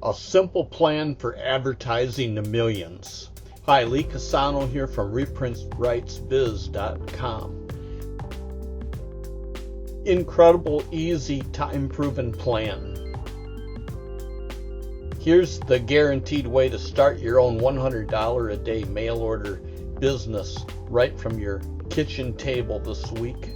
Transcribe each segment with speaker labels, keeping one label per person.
Speaker 1: A simple plan for advertising to millions. Hi, Lee Casano here from ReprintsRightsBiz.com. Incredible, easy, time-proven plan. Here's the guaranteed way to start your own $100 a day mail order business right from your kitchen table this week.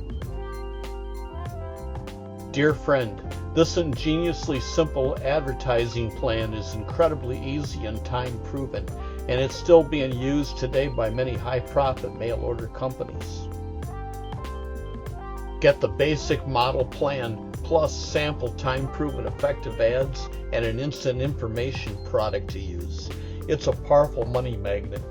Speaker 1: Dear friend, this ingeniously simple advertising plan is incredibly easy and time-proven, and it's still being used today by many high-profit mail-order companies. Get the basic model plan plus sample time-proven effective ads and an instant information product to use. It's a powerful money magnet.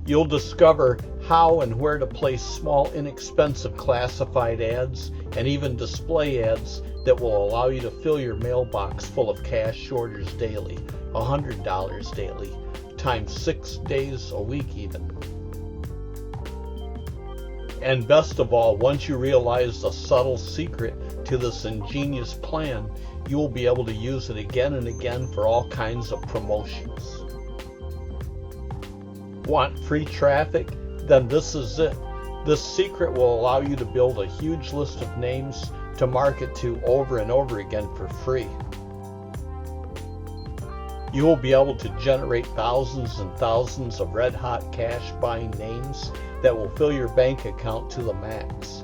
Speaker 1: You'll discover how and where to place small, inexpensive classified ads and even display ads that will allow you to fill your mailbox full of cash orders daily, $100 daily, times 6 days a week even. And best of all, once you realize the subtle secret to this ingenious plan, you will be able to use it again and again for all kinds of promotions. Want free traffic? Then this is it. This secret will allow you to build a huge list of names to market to over and over again for free. You will be able to generate thousands and thousands of red-hot cash-buying names that will fill your bank account to the max,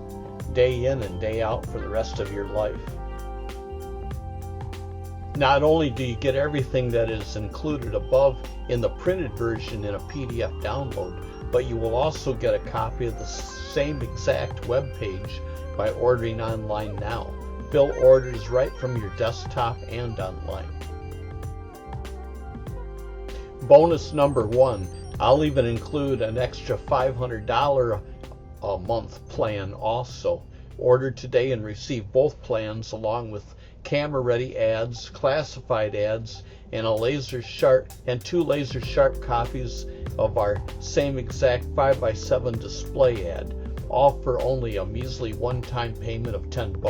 Speaker 1: day in and day out for the rest of your life. Not only do you get everything that is included above in the printed version in a PDF download, but you will also get a copy of the same exact web page by ordering online now. Fill orders right from your desktop and online. Bonus number 1, I'll even include an extra $500 a month plan also. Order today and receive both plans along with camera-ready ads, classified ads, and two laser sharp copies of our same exact 5x7 display ad, all for only a measly one-time payment of $10.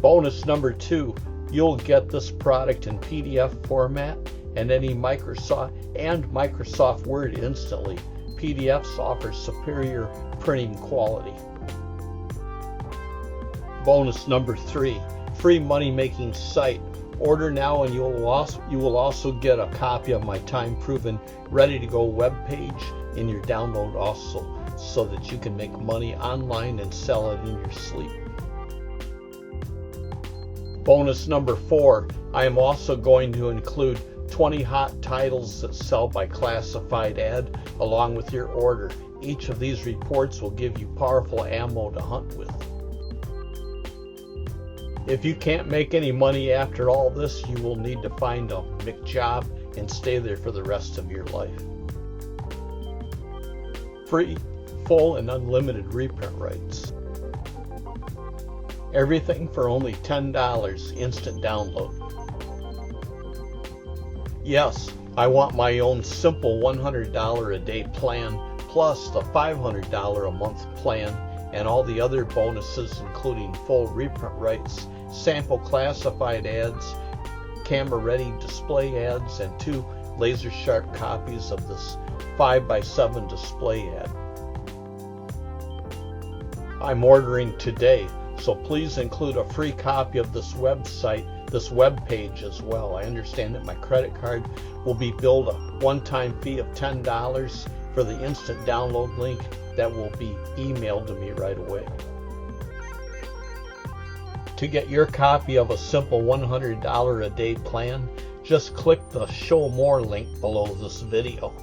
Speaker 1: Bonus number 2, you'll get this product in PDF format and any Microsoft Word instantly. PDFs offer superior printing quality. Bonus number 3, free money-making site. Order now and you will also get a copy of my time-proven, ready-to-go web page in your download also, so that you can make money online and sell it in your sleep. Bonus number 4, I am also going to include 20 hot titles that sell by classified ad along with your order. Each of these reports will give you powerful ammo to hunt with. If you can't make any money after all this, you will need to find a McJob and stay there for the rest of your life. Free, full, and unlimited reprint rights. Everything for only $10 instant download. Yes, I want my own simple $100 a day plan plus the $500 a month plan and all the other bonuses including full reprint rights, sample classified ads, camera-ready display ads, and 2 laser-sharp copies of this 5x7 display ad. I'm ordering today, so please include a free copy of this web page as well. I understand that my credit card will be billed a one-time fee of $10 for the instant download link that will be emailed to me right away. To get your copy of a simple $100 a day plan, just click the Show More link below this video.